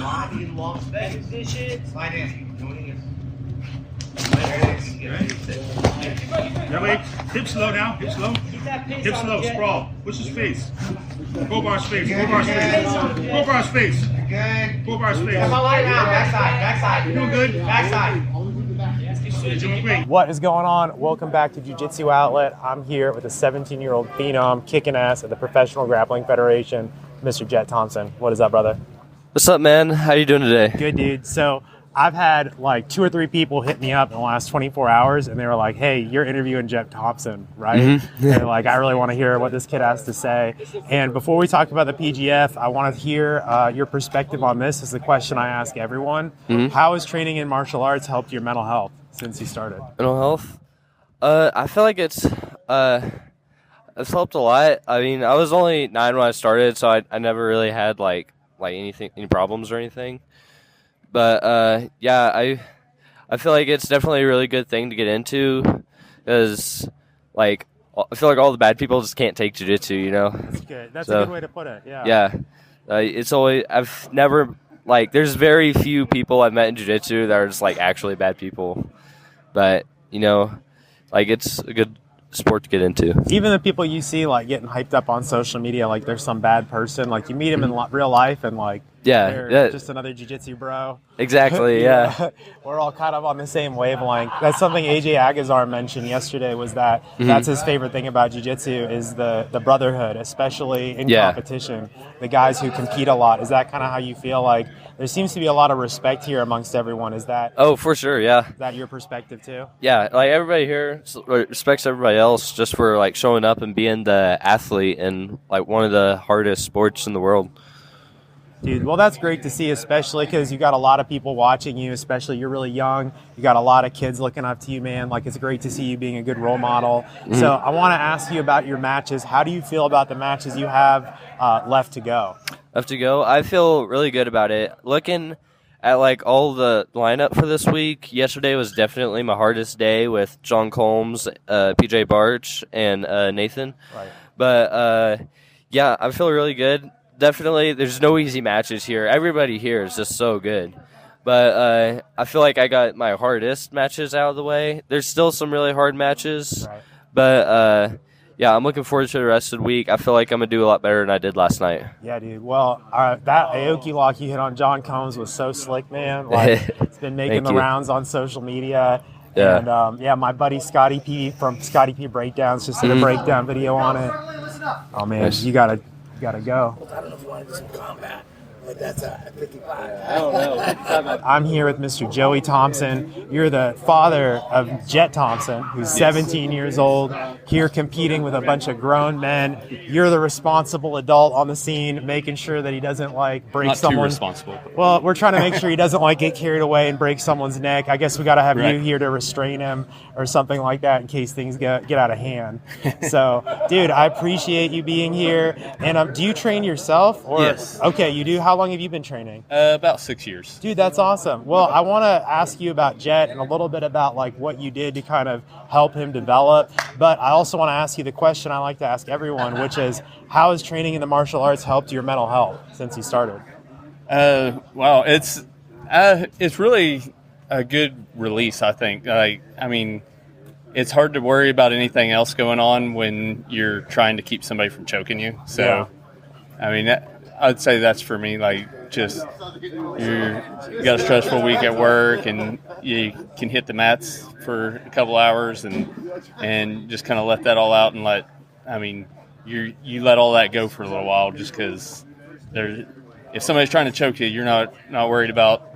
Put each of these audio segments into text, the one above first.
Slide in. Hip slow now. Hip slow. Hip slow. Sprawl. Push his face. Full bar space. Full bar space. Full bar space. Good. Full bar space. Come on, line now. Backside. Doing good. Backside. You're doing great. What is going on? Welcome back to Jiu-Jitsu Outlet. I'm here with a 17-year-old phenom kicking ass at the Professional Grappling Federation, Mr. Jett Thompson. What is up, brother? What's up, man? How you doing today? Good, dude. So I've had like 2 or 3 people hit me up in the last 24 hours, and they were like, hey, you're interviewing Jett Thompson, right? Mm-hmm. They're like, I really want to hear what this kid has to say. And before we talk about the PGF, I want to hear your perspective on this. This is the question I ask everyone. Mm-hmm. How has training in martial arts helped your mental health since you started? Mental health? I feel like it's helped a lot. I mean, I was only 9 when I started, so I never really had like any problems or anything. But yeah, I feel like it's definitely a really good thing to get into because like I feel like all the bad people just can't take jiu-jitsu, you know. That's good. That's a good way to put it. Yeah. Yeah. It's always I've never like there's very few people I've met in jiu-jitsu that are just like actually bad people. But, you know, like it's a good sport to get into. Even the people you see like getting hyped up on social media, like there's some bad person, like you meet them in real life and like they're just another jiu-jitsu bro. Exactly, yeah. We're all kind of on the same wavelength. That's something AJ Agazar mentioned yesterday was that that's his favorite thing about jiu-jitsu is the brotherhood, especially in competition. The guys who compete a lot. Is that kind of how you feel? Like there seems to be a lot of respect here amongst everyone. Is that? Oh, for sure, yeah. Is that your perspective too? Yeah, like everybody here respects everybody else just for like showing up and being the athlete in like one of the hardest sports in the world. Dude, well, that's great to see, especially because you got a lot of people watching you, especially you're really young. You got a lot of kids looking up to you, man. Like, it's great to see you being a good role model. So I want to ask you about your matches. How do you feel about the matches you have left to go? Left to go? I feel really good about it. Looking at, like, all the lineup for this week, yesterday was definitely my hardest day with John Combs, PJ Barch, and Nathan. Right. But, yeah, I feel really good. Definitely, there's no easy matches here. Everybody here is just so good. But I feel like I got my hardest matches out of the way. There's still some really hard matches. Right. But, yeah, I'm looking forward to the rest of the week. I feel like I'm going to do a lot better than I did last night. Yeah, dude. Well, that Aoki lock you hit on John Combs was so slick, man. Like, it's been making the rounds on social media. Yeah. And, my buddy Scotty P from Scotty P Breakdowns just did a breakdown video on it. Oh, man, nice. You gotta go. I don't know if you want to do some combat. Like that's at 55. I don't know. I'm here with Mr. Joey Thompson. You're the father of Jett Thompson, who's 17 years old, here competing with a bunch of grown men. You're the responsible adult on the scene, making sure that he doesn't like break someone. Not too responsible. Well, we're trying to make sure he doesn't like get carried away and break someone's neck. I guess we got to have you here to restrain him or something like that in case things get out of hand. So, dude, I appreciate you being here. And do you train yourself? Or, yes. Okay, you do. How long have you been training? About 6 years. Dude, that's awesome. Well, I want to ask you about Jett and a little bit about like what you did to kind of help him develop. But I also want to ask you the question I like to ask everyone, which is, how has training in the martial arts helped your mental health since you started? Well, it's really a good release, I think. Like, I mean, it's hard to worry about anything else going on when you're trying to keep somebody from choking you. So, I mean, I'd say that's for me. Like, just you got a stressful week at work, and you can hit the mats for a couple hours, and just kind of let that all out, and you let all that go for a little while, just because if somebody's trying to choke you, you're not worried about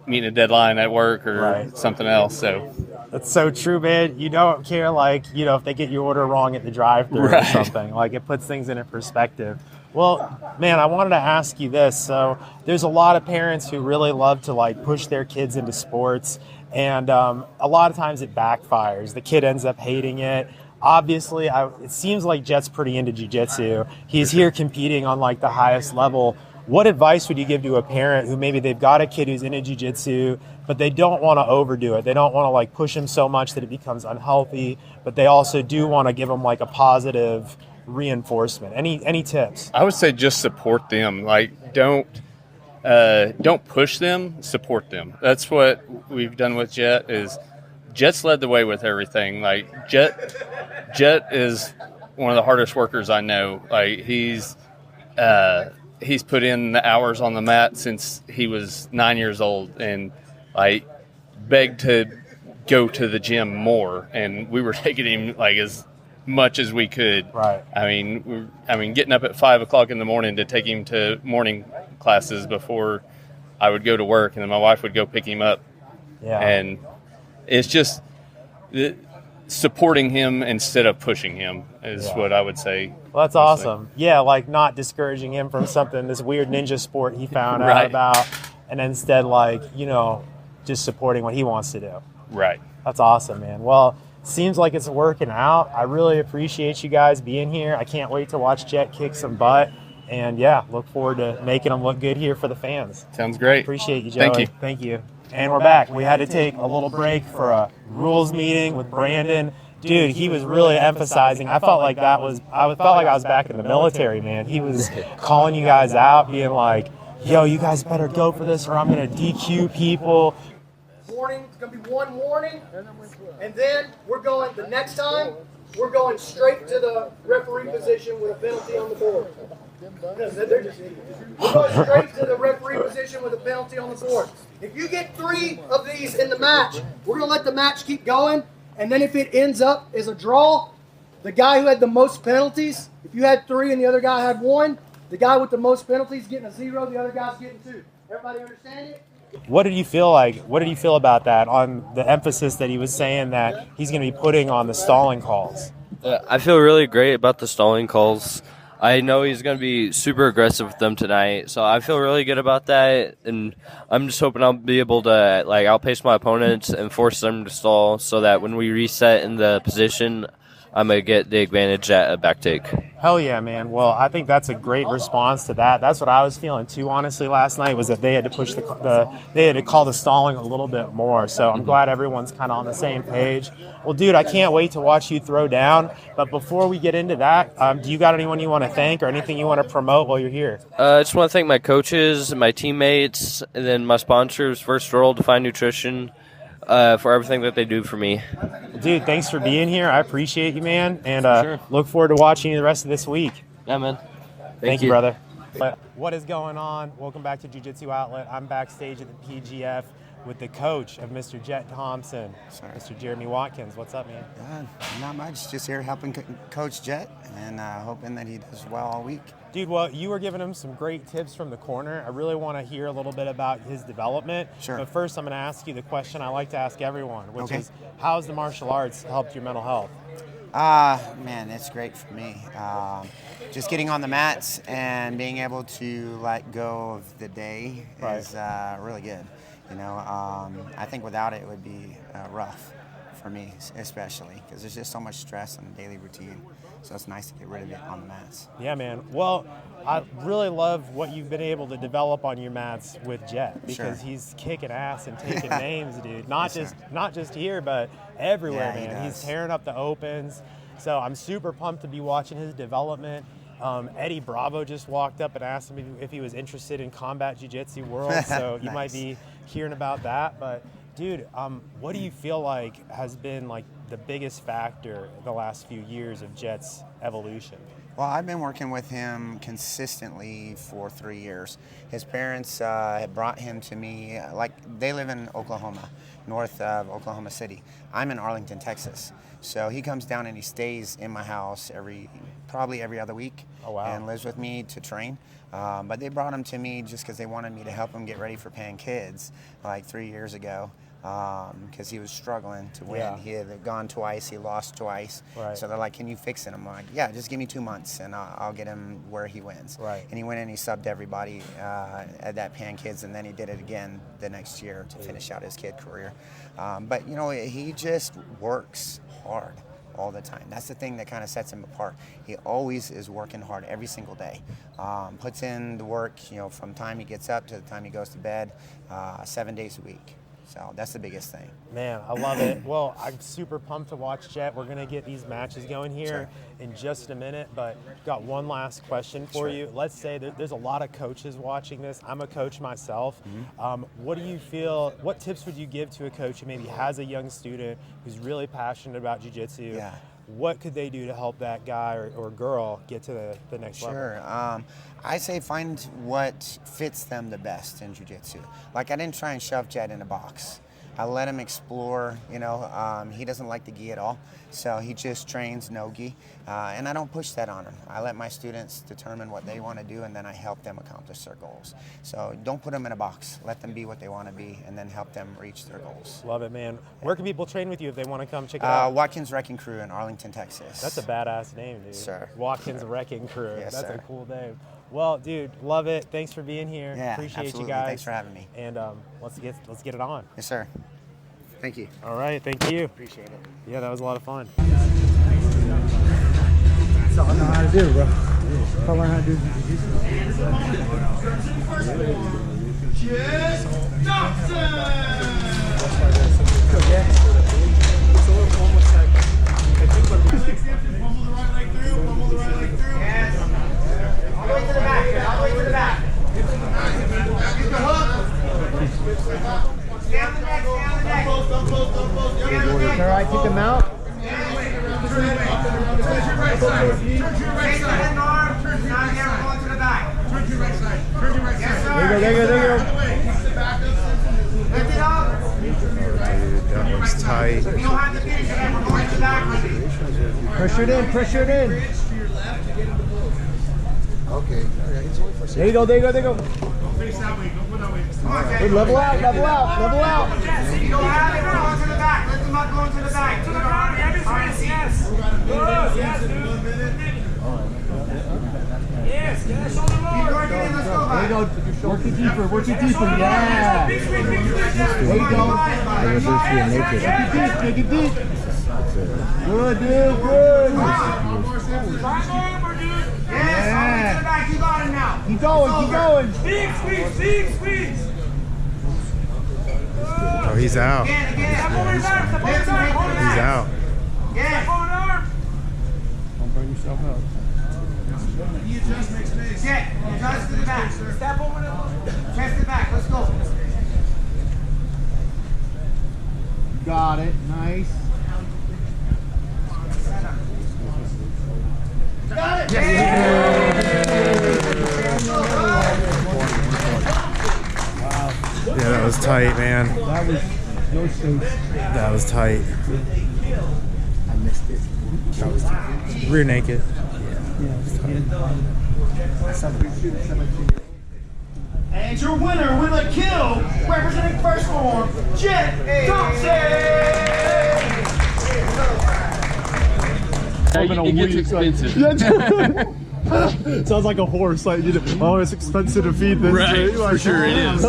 meeting a deadline at work or something else. So. That's so true, man. You don't care, like, if they get your order wrong at the drive-thru or something. Like, it puts things into perspective. Well, man, I wanted to ask you this. So there's a lot of parents who really love to, like, push their kids into sports. And a lot of times it backfires. The kid ends up hating it. Obviously, it seems like Jett's pretty into jiu-jitsu. He's here competing on, like, the highest level. What advice would you give to a parent who maybe they've got a kid who's into jiu-jitsu, but they don't want to overdo it? They don't want to like push him so much that it becomes unhealthy, but they also do want to give him like a positive reinforcement. Any tips? I would say just support them. Like, don't don't push them, support them. That's what we've done with Jett. Is Jett's led the way with everything. Like Jett is one of the hardest workers I know. Like he's put in the hours on the mat since he was 9 years old, and like begged to go to the gym more, and we were taking him like as much as we could. Right. I mean, getting up at 5 o'clock in the morning to take him to morning classes before I would go to work, and then my wife would go pick him up. Yeah. And it's just supporting him instead of pushing him is what I would say. Well, that's awesome. Yeah, like not discouraging him from something, this weird ninja sport he found out Right. about, and instead, like, you know, just supporting what he wants to do. Right. That's awesome, man. Well, seems like it's working out. I really appreciate you guys being here. I can't wait to watch Jett kick some butt. And yeah, look forward to making them look good here for the fans. Sounds great. Appreciate you, Joey. Thank you. Thank you. And we're back. We had to take a little break for a rules meeting with Brandon. Dude, he was really emphasizing. I felt like I felt like I was back in the military, man. He was calling you guys out, being like, yo, you guys better go for this or I'm going to DQ people. Warning, it's going to be one warning, and then we're going, the next time, we're going straight to the referee position with a penalty on the board. They're just idiots. We're going straight to the referee position with a penalty on the board. If you get 3 of these in the match, we're going to let the match keep going, and then if it ends up as a draw, the guy who had the most penalties, if you had 3 and the other guy had 1, the guy with the most penalties getting a 0, the other guy's getting 2. Everybody understand it? What did you feel like? What did you feel about that, on the emphasis that he was saying that he's going to be putting on the stalling calls? I feel really great about the stalling calls. I know he's going to be super aggressive with them tonight, so I feel really good about that. And I'm just hoping I'll be able to like outpace my opponents and force them to stall, so that when we reset in the position, I'm going to get the advantage at a back take. Hell yeah, man. Well, I think that's a great response to that. That's what I was feeling too, honestly, last night, was that they had to push they had to call the stalling a little bit more. So I'm glad everyone's kind of on the same page. Well, dude, I can't wait to watch you throw down. But before we get into that, do you got anyone you want to thank or anything you want to promote while you're here? I just want to thank my coaches, my teammates, and then my sponsors, First World Define Nutrition, for everything that they do for me. Dude, thanks for being here. I appreciate you, man. And look forward to watching you the rest of this week. Yeah, man. Thank you, brother. What is going on? Welcome back to Jiu-Jitsu Outlet. I'm backstage at the PGF with the coach of Mr. Jett Thompson, Mr. Jeremy Watkins. What's up, man? Not much. Just here helping Coach Jett and hoping that he does well all week. Dude, well, you were giving him some great tips from the corner. I really want to hear a little bit about his development. Sure. But first, I'm going to ask you the question I like to ask everyone, which is, how has the martial arts helped your mental health? Man, it's great for me. Just getting on the mats and being able to let go of the day is really good. You know, I think without it, it would be rough for me, especially because there's just so much stress in the daily routine. So it's nice to get rid of it on the mats. Yeah, man. Well, I really love what you've been able to develop on your mats with Jett, because he's kicking ass and taking names, dude. Not just here, but everywhere, man. He's tearing up the opens. So I'm super pumped to be watching his development. Eddie Bravo just walked up and asked him if he was interested in combat jiu-jitsu world. So you might be hearing about that. But dude, what do you feel like has been like the biggest factor the last few years of Jett's evolution? Well, I've been working with him consistently for 3 years. His parents had brought him to me, like they live in Oklahoma, north of Oklahoma City. I'm in Arlington, Texas. So he comes down and he stays in my house probably every other week. Oh, wow. And lives with me to train. But they brought him to me just because they wanted me to help him get ready for Pan Kids like 3 years ago. Because he was struggling to win. Yeah. He had gone twice, he lost twice. Right. So they're like, can you fix it? I'm like, yeah, just give me 2 months and I'll get him where he wins. Right. And he went and he subbed everybody at that Pan Kids, and then he did it again the next year to finish out his kid career. But, you know, he just works hard all the time. That's the thing that kind of sets him apart. He always is working hard every single day. Puts in the work, you know, from the time he gets up to the time he goes to bed, 7 days a week. So that's the biggest thing. Man, I love it. Well, I'm super pumped to watch Jett. We're going to get these matches going here in just a minute, but got one last question for you. Let's say there's a lot of coaches watching this. I'm a coach myself. What do you feel, what tips would you give to a coach who maybe has a young student who's really passionate about jiu-jitsu? Yeah. What could they do to help that guy or girl get to the next level? Sure. I say find what fits them the best in jiu-jitsu. Like, I didn't try and shove Jett in a box. I let him explore, you know. He doesn't like the gi at all, so he just trains no gi. And I don't push that on him. I let my students determine what they want to do, and then I help them accomplish their goals. So don't put them in a box. Let them be what they want to be, and then help them reach their goals. Love it, man. Where can people train with you if they want to come check it out? Watkins Wrecking Crew in Arlington, Texas. That's a badass name, dude. Sir. Watkins Wrecking Crew. Yes, That's sir. a cool name. Well, dude, love it. Thanks for being here. Yeah, Appreciate absolutely. you guys. Thanks for having me. And let's get it on. Yes, sir. Thank you. All right, thank you. Appreciate it. Yeah, that was a lot of fun. That's all I know how to do, bro. That's all I learned how to do. Jett Thompson! Pummel the right leg through, pummel the right leg through. Yes. All the way to the back, all the way to the back. Get the hook. Stay on the neck, stay on the neck. Don't close. All right, kick him out. Turn your right side. Turn your right side. Turn arm. Now here, going to the back. Turn your right side. Turn your right side. Yes, sir. There you go. Lift it up. That was tight. You don't have to finish it. We're going to the back with it. Pressure it in. Okay. There you go. Don't face that way. Don't go that way. Hey, level out. You don't have it. We're going to the back. Lift them up, going to the back. To the ground. Yes. Yes, dude. Yes, get that shoulder lower. Keep working in. Let's go back. There you go. Work it deeper. Yeah. There There you go. Take it deep. Good, dude. Good. Yes, all the way to the back. You got it now. Keep going. Big squeeze. Oh, he's out. Again. He's out. Yes. Don't burn yourself out. Jett, adjust to the back. Step over the chest to back. Let's go. Got it. Nice. Got it. Yeah, that was tight, man. That was no space. That was tight. I missed it. That was tight. Rear naked. And your winner with a kill, representing First Form, Jett Thompson! It gets expensive. Sounds like a horse. Like, it's expensive to feed this. Right, for sure it is.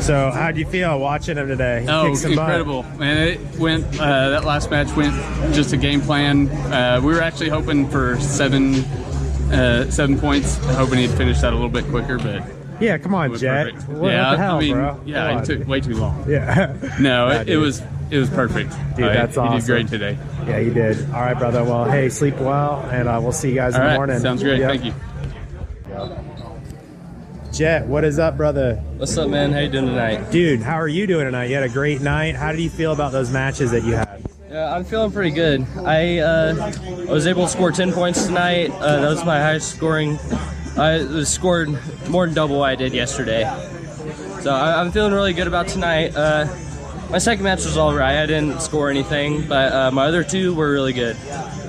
So, how'd you feel watching him today? He kicked some butt. Incredible. And it went, that last match went just a game plan. We were actually hoping for 7 points, hoping he'd finish that a little bit quicker, but Yeah, come on, was Jett. perfect. What the hell, bro? Yeah, it took way too long. Yeah. No, Nah, it dude. was perfect. Dude, that's awesome. He did great today. Yeah, you did. All right, brother. Well, hey, sleep well, and we'll see you guys in All the right, morning. sounds great. Yep. Thank you. Jett, what is up, brother? What's up, man? How you doing tonight? Dude, how are you doing tonight? You had a great night. How did you feel about those matches that you had? Yeah, I'm feeling pretty good. I was able to score 10 points tonight. That was my highest scoring. I scored more than double what I did yesterday. So I'm feeling really good about tonight. My second match was all right. I didn't score anything, but my other two were really good.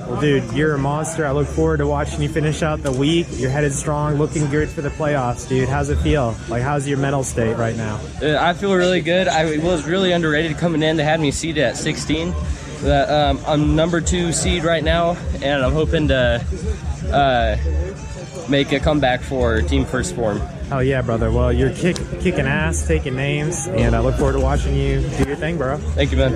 Well, dude, you're a monster. I look forward to watching you finish out the week. You're headed strong, looking good for the playoffs, dude. How's it feel? Like, how's your mental state right now? I feel really good. I was really underrated coming in. They had me seeded at 16. I'm number 2 seed right now, and I'm hoping to make a comeback for Team First Form. Oh, yeah, brother. Well, you're kicking ass, taking names, and I look forward to watching you do your thing, bro. Thank you, man.